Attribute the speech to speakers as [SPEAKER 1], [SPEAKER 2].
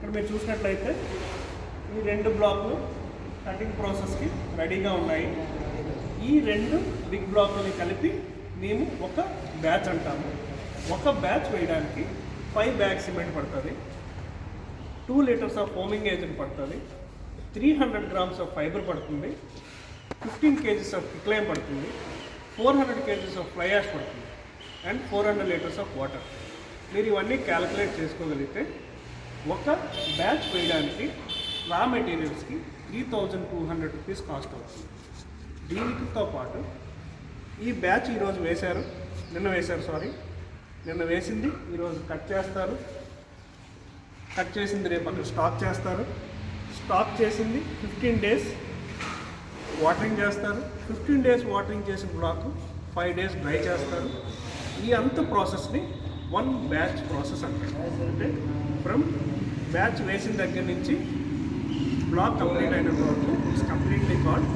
[SPEAKER 1] ఇక్కడ మీరు చూసినట్లయితే ఈ 2 బ్లాక్లు కటింగ్ ప్రాసెస్కి రెడీగా ఉన్నాయి. ఈ 2 బిగ్ బ్లాక్లని కలిపి మేము ఒక బ్యాచ్ అంటాము. ఒక బ్యాచ్ వేయడానికి 5 బ్యాగ్ సిమెంట్ పడుతుంది, 2 లీటర్స్ ఆఫ్ ఫోమింగ్ ఏజెంట్ పడుతుంది, 300 గ్రామ్స్ ఆఫ్ ఫైబర్ పడుతుంది, 15 కేజీస్ ఆఫ్ క్విక్లైమ్ పడుతుంది, 400 కేజీస్ ఆఫ్ ఫ్లై యాష్ పడుతుంది అండ్ 400 లీటర్స్ ఆఫ్ వాటర్. మీరు ఇవన్నీ క్యాలిక్యులేట్ చేసుకోగలిగితే ఒక బ్యాచ్ వేయడానికి రా మెటీరియల్స్కి 3200 రూపీస్ కాస్ట్ అవుతుంది. దీనితో పాటు ఈ బ్యాచ్ ఈరోజు నిన్న వేసింది ఈరోజు కట్ చేస్తారు, కట్ చేసింది రేపు అక్కడ స్టాక్ చేస్తారు, స్టాక్ చేసింది 15 డేస్ వాటరింగ్ చేస్తారు, 15 డేస్ వాటరింగ్ చేసిన బ్లాక్ 5 డేస్ డ్రై చేస్తారు. ఈ అంత ప్రాసెస్ని 1 బ్యాచ్ ప్రాసెస్ అంటారు. అంటే ఫ్రమ్ బ్యాచ్ వేసిన దగ్గర నుంచి బ్లాక్ కంప్లీట్ అయినంత వరకు ఇట్స్ కంప్లీట్లీ కాల్డ్